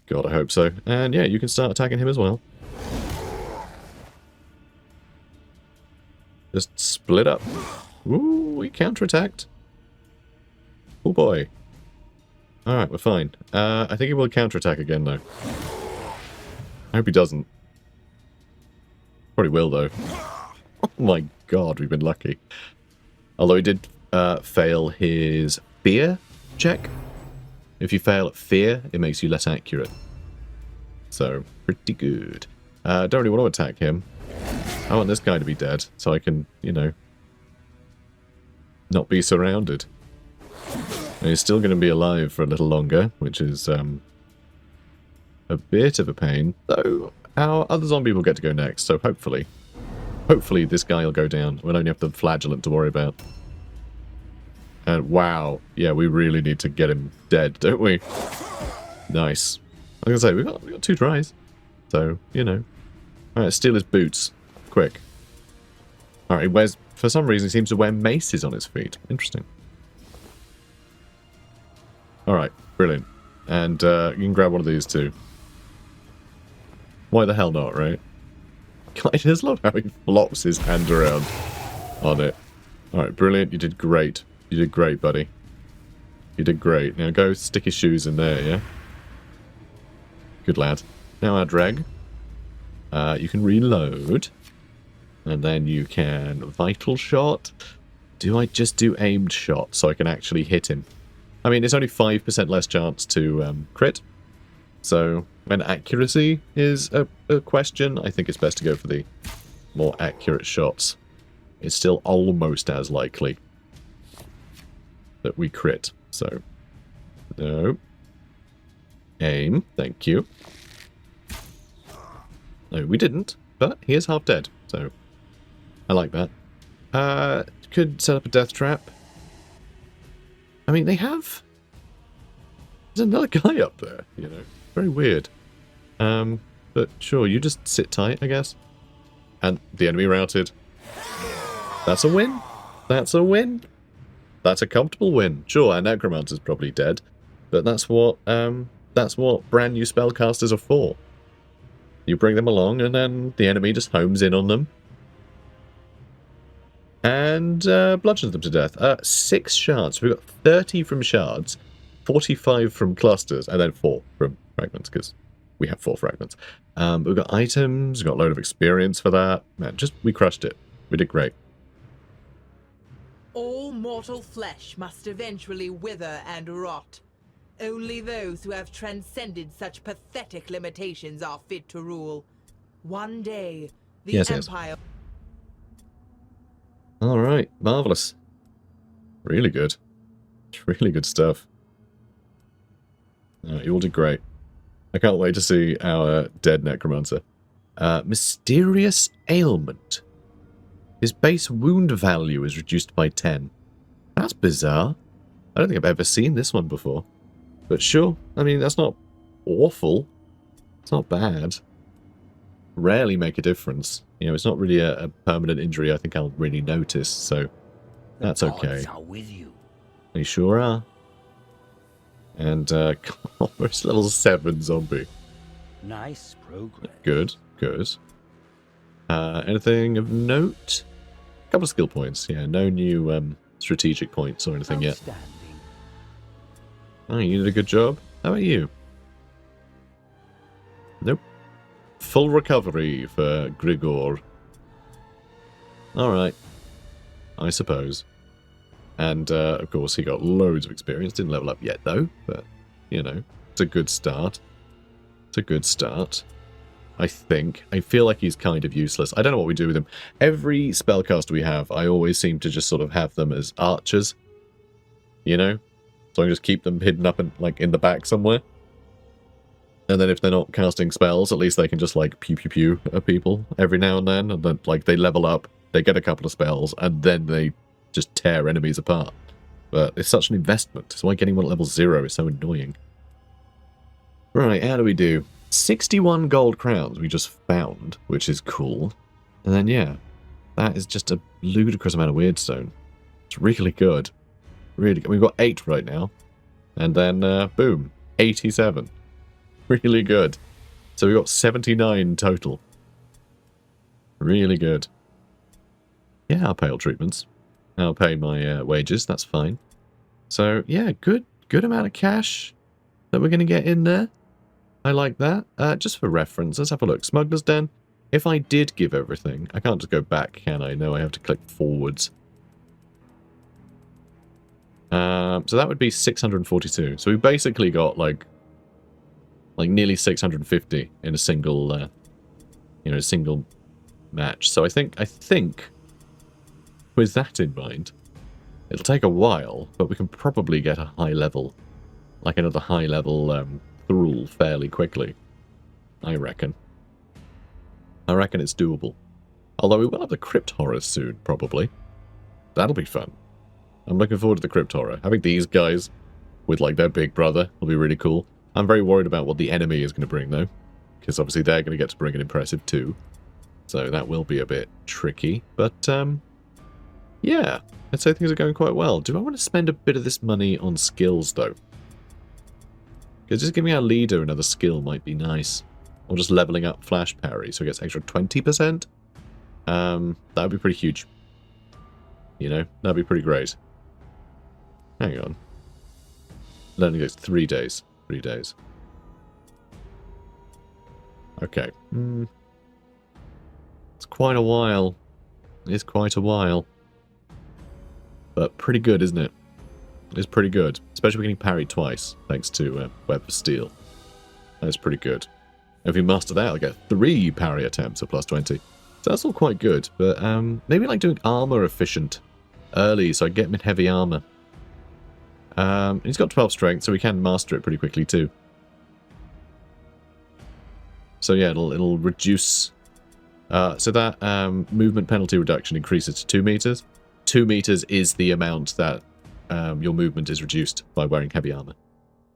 B: God, I hope so. And yeah, you can start attacking him as well. Just split up. Ooh, we counterattacked. Oh boy. Alright, we're fine. I think he will counterattack again, though. I hope he doesn't. Probably will, though. Oh my god, we've been lucky. Although he did fail his fear check. If you fail at fear, it makes you less accurate. So, pretty good. Don't really want to attack him. I want this guy to be dead, so I can, you know, not be surrounded. And he's still going to be alive for a little longer, which is a bit of a pain. Though, our other zombie will get to go next, so hopefully this guy will go down. We'll only have the flagellant to worry about. And wow, yeah, we really need to get him dead, don't we? Nice. I was going to say, we got 2 tries. So, you know. Alright, steal his boots. Quick. Alright, he wears... For some reason, he seems to wear maces on his feet. Interesting. Alright, brilliant. And you can grab one of these too. Why the hell not, right? I just love how he flops his hand around on it. Alright, brilliant. You did great. You did great, buddy. You did great. Now go stick his shoes in there, yeah? Good lad. Now our drag. You can reload. And then you can vital shot. do I just do aimed shots so I can actually hit him? I mean, it's only 5% less chance to crit. So when accuracy is a question, I think it's best to go for the more accurate shots. It's still almost as likely that we crit. So, no. Aim, thank you. No, we didn't, but he is half dead, so I like that. Could set up a death trap. I mean, they have... There's another guy up there, you know. Very weird. But sure, you just sit tight, I guess. And the enemy routed. That's a win. That's a win. That's a comfortable win. Sure, our Necromancer's probably dead, but that's what brand new spellcasters are for. You bring them along, and then the enemy just homes in on them. And bludgeons them to death. 6 shards. We've got 30 from shards, 45 from clusters, and then 4 from fragments, because we have 4 fragments. We've got items, we've got a load of experience for that. Man, we crushed it. We did great.
C: All mortal flesh must eventually wither and rot. Only those who have transcended such pathetic limitations are fit to rule. One day, the Empire...
B: Alright, marvellous. Really good. Really good stuff. You all did great. I can't wait to see our dead Necromancer. Mysterious ailment. His base wound value is reduced by 10. That's bizarre. I don't think I've ever seen this one before. But sure, I mean, that's not awful. It's not bad. Rarely make a difference. You know, it's not really a permanent injury I think I'll really notice, so that's okay.
A: The gods are with you.
B: They sure are. And, almost level 7 zombie.
A: Nice progress.
B: Good, good. Anything of note? A couple of skill points, yeah. No new strategic points or anything yet. Oh, you did a good job. How about you? Nope. Full recovery for Grigor. Alright. I suppose. And, of course, he got loads of experience. Didn't level up yet, though. But, you know, it's a good start. It's a good start. I think. I feel like he's kind of useless. I don't know what we do with him. Every spellcaster we have, I always seem to just sort of have them as archers. You know? So I just keep them hidden up in, like, in the back somewhere. And then if they're not casting spells, at least they can just, like, pew-pew-pew at people every now and then. And then, like, they level up, they get a couple of spells, and then they just tear enemies apart. But it's such an investment. That's why getting one at level 0 is so annoying. Right, how do we do? 61 gold crowns we just found, which is cool. And then, yeah, that is just a ludicrous amount of weirdstone. It's really good. Really good. We've got 8 right now. And then, boom, 87. Really good. So we got 79 total. Really good. Yeah, I'll pay all treatments. I'll pay my wages, that's fine. So, yeah, good amount of cash that we're going to get in there. I like that. Just for reference, let's have a look. Smuggler's Den. If I did give everything, I can't just go back, can I? No, I have to click forwards. So that would be 642. So we basically got like nearly 650 in a single, single match. So I think with that in mind, it'll take a while, but we can probably get a high level, like another high level Thrall fairly quickly. I reckon. It's doable. Although we will have the Crypt Horrors soon, probably. That'll be fun. I'm looking forward to the Crypt Horror. Having these guys with, like, their big brother will be really cool. I'm very worried about what the enemy is going to bring, though. Because obviously they're going to get to bring an impressive too. So that will be a bit tricky. But, yeah. I'd say things are going quite well. Do I want to spend a bit of this money on skills, though? Because just giving our leader another skill might be nice. Or just leveling up Flash Parry so he gets extra 20%. That would be pretty huge. You know, that'd be pretty great. Hang on. Learning goes 3 days. 3 days. Okay. It's quite a while. It's quite a while. But pretty good, isn't it? It's pretty good. Especially when you parry twice, thanks to Web of Steel. That's pretty good. If you master that, I'll get 3 parry attempts at plus 20. So that's all quite good. But maybe like doing armor efficient early, so I get him in heavy armor. He's got 12 strength, so we can master it pretty quickly too. So yeah, it'll reduce. So that movement penalty reduction increases to 2 meters. 2 meters is the amount that your movement is reduced by wearing heavy armor.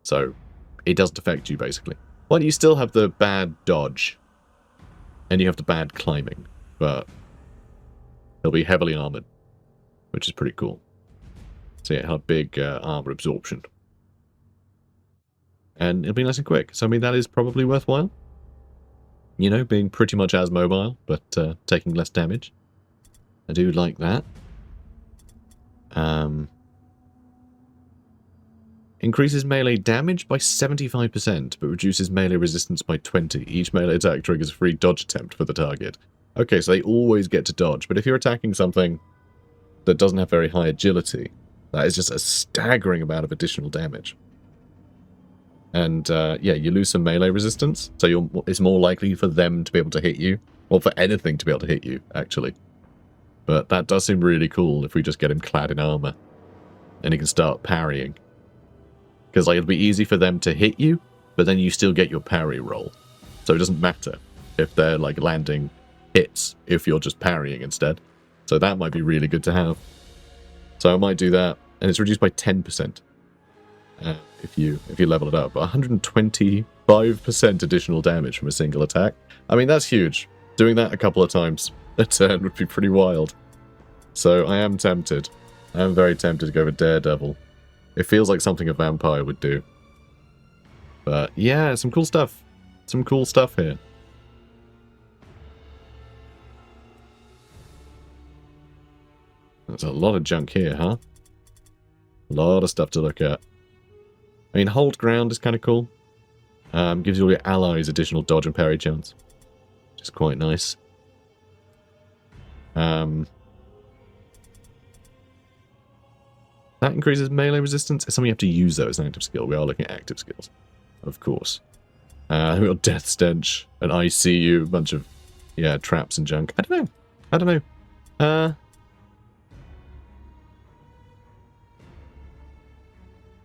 B: So it doesn't affect you, basically. Well, you still have the bad dodge. And you have the bad climbing. But he'll be heavily armored, which is pretty cool. So yeah, he'll have big armor absorption. And it'll be nice and quick. So I mean, that is probably worthwhile. You know, being pretty much as mobile, but taking less damage. I do like that. Increases melee damage by 75%, but reduces melee resistance by 20. Each melee attack triggers a free dodge attempt for the target. Okay, so they always get to dodge, but if you're attacking something that doesn't have very high agility, that is just a staggering amount of additional damage. And, yeah, you lose some melee resistance, so it's more likely for them to be able to hit you. Or for anything to be able to hit you, actually. But that does seem really cool if we just get him clad in armor. And he can start parrying. Because like, it'll be easy for them to hit you, but then you still get your parry roll. So it doesn't matter if they're like landing hits, if you're just parrying instead. So that might be really good to have. So I might do that, and it's reduced by 10%. If you level it up, 125% additional damage from a single attack. I mean, that's huge. Doing that a couple of times a turn would be pretty wild. So I am tempted. I am very tempted to go for Daredevil. It feels like something a vampire would do. But yeah, some cool stuff. Some cool stuff here. There's a lot of junk here, huh? A lot of stuff to look at. I mean, hold ground is kind of cool. Gives all your allies additional dodge and parry chance, which is quite nice. That increases melee resistance. It's something you have to use, though, as an active skill. We are looking at active skills, of course. We've got Death Stench, an ICU, a bunch of, yeah, traps and junk. I don't know.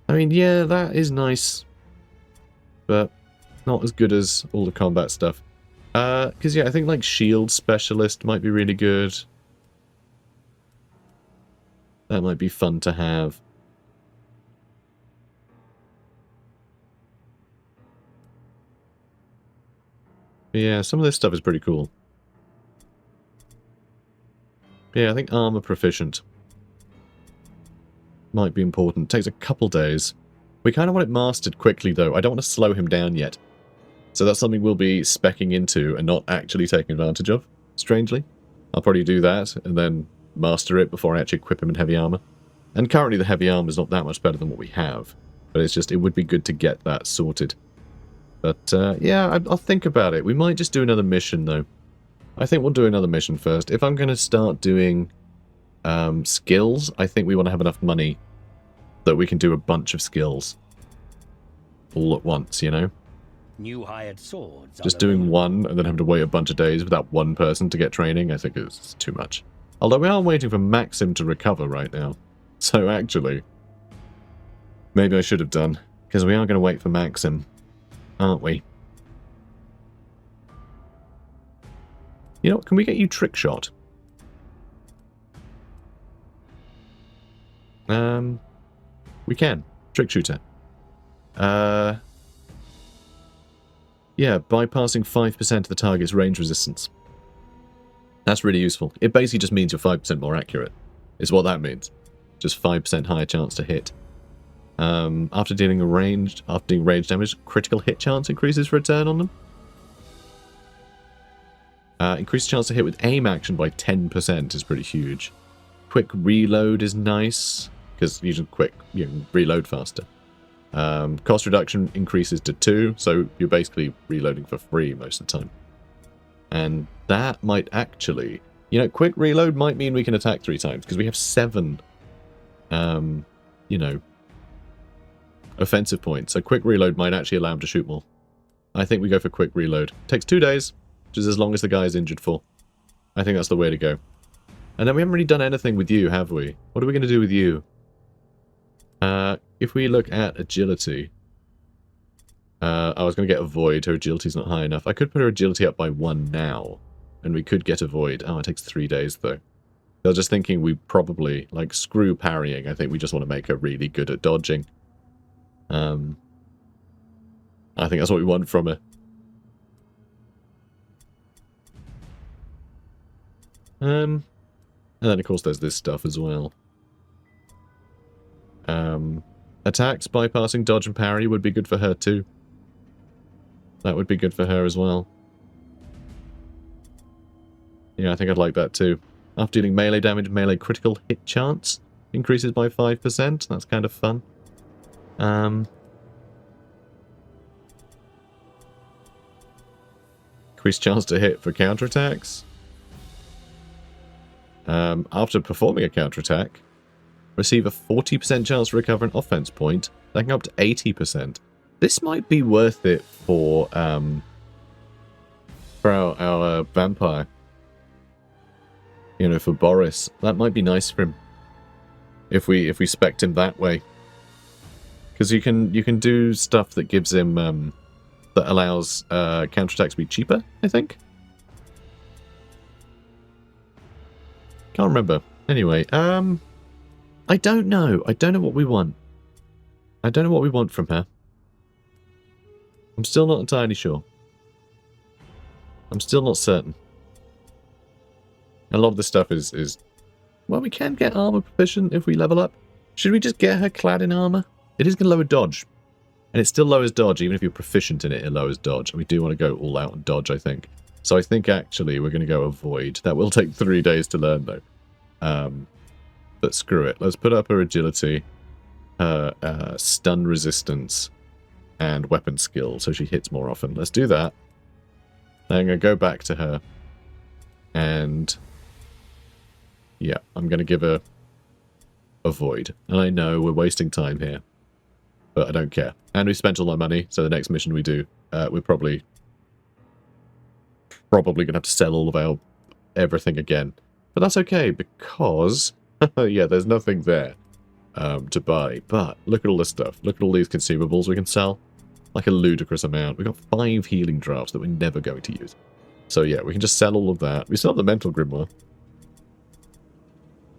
B: I mean, yeah, that is nice, but not as good as all the combat stuff. Because, yeah, I think, like, Shield Specialist might be really good. That might be fun to have. But yeah, some of this stuff is pretty cool. Yeah, I think Armor Proficient might be important. Takes a couple days. We kind of want it mastered quickly, though. I don't want to slow him down yet. So that's something we'll be speccing into and not actually taking advantage of, strangely. I'll probably do that and then master it before I actually equip him in heavy armor. And currently the heavy armor is not that much better than what we have. But it's just, it would be good to get that sorted. But, yeah, I'll think about it. We might just do another mission, though. I think we'll do another mission first. If I'm going to start doing skills, I think we want to have enough money that we can do a bunch of skills all at once, you know?
A: New hired swords.
B: Just doing one and then having to wait a bunch of days without one person to get training, I think is too much. Although we are waiting for Maxim to recover right now. So actually, maybe I should have done, because we are going to wait for Maxim, aren't we? You know, can we get you trick shot? We can. Trick shooter. Yeah, bypassing 5% of the target's range resistance. That's really useful. It basically just means you're 5% more accurate, is what that means. Just 5% higher chance to hit. After dealing range damage, critical hit chance increases for a turn on them. Increased chance to hit with aim action by 10% is pretty huge. Quick reload is nice, because you can reload faster. Cost reduction increases to 2, so you're basically reloading for free most of the time. And that might actually... You know, quick reload might mean we can attack 3 times, because we have 7 you know, offensive points. So quick reload might actually allow him to shoot more. I think we go for quick reload. Takes 2 days, which is as long as the guy is injured for. I think that's the way to go. And then we haven't really done anything with you, have we? What are we going to do with you? If we look at agility... I was going to get a void. Her agility's not high enough. I could put her agility up by 1 now. And we could get a void. Oh, it takes 3 days, though. I was just thinking we probably, like, screw parrying. I think we just want to make her really good at dodging. I think that's what we want from her. And then, of course, there's this stuff as well. Attacks, bypassing, dodge, and parry would be good for her, too. That would be good for her as well. Yeah, I think I'd like that, too. After dealing melee damage, melee critical hit chance increases by 5%. That's kind of fun. Increased chance to hit for counterattacks. After performing a counterattack, receive a 40% chance to recover an offense point. That can go up to 80%. This might be worth it for our vampire. You know, for Boris. That might be nice for him. If we spec'd him that way. Because you can do stuff that gives him that allows counterattacks to be cheaper, I think. Can't remember. Anyway, I don't know. I don't know what we want. I don't know what we want from her. I'm still not entirely sure. I'm still not certain. A lot of this stuff is... Well, we can get armor proficient if we level up. Should we just get her clad in armor? It is going to lower dodge. And it still lowers dodge. Even if you're proficient in it, it lowers dodge. And we do want to go all out on dodge, I think. So I think, actually, we're going to go avoid. That will take 3 days to learn, though. But screw it. Let's put up her agility, her stun resistance, and weapon skill, so she hits more often. Let's do that. Then I'm going to go back to her. And... yeah, I'm going to give her a void. And I know we're wasting time here. But I don't care. And we spent all our money, so the next mission we do, we're probably going to have to sell all of our everything again. But that's okay, because... yeah, there's nothing there to buy. But look at all this stuff. Look at all these consumables we can sell. Like a ludicrous amount. We've got 5 healing drafts that we're never going to use. So yeah, we can just sell all of that. We still have the mental grimoire.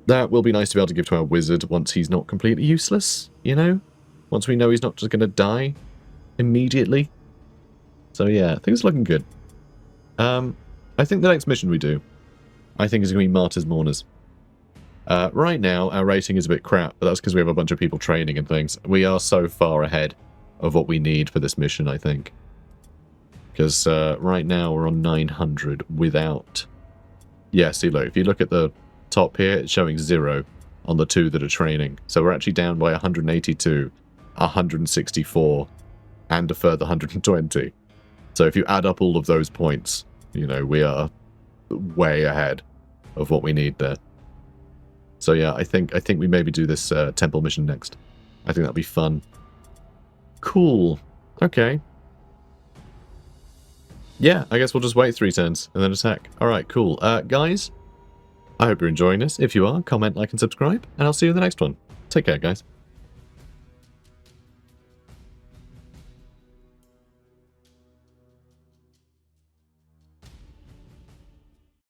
B: That will be nice to be able to give to our wizard once he's not completely useless, you know? Once we know he's not just going to die immediately. So yeah, things are looking good. I think the next mission we do, I think is going to be Martyrs Mourners. Right now, our rating is a bit crap, but that's because we have a bunch of people training and things. We are so far ahead of what we need for this mission, I think. Because right now we're on 900 without... yeah, see, look, if you look at the top here, it's showing 0 on the 2 that are training. So we're actually down by 182, 164, and a further 120. So if you add up all of those points, you know, we are way ahead of what we need there. So yeah, I think we maybe do this temple mission next. I think that'll be fun. Cool. Okay. Yeah, I guess we'll just wait 3 turns and then attack. Alright, cool. Guys, I hope you're enjoying this. If you are, comment, like, and subscribe, and I'll see you in the next one. Take care, guys.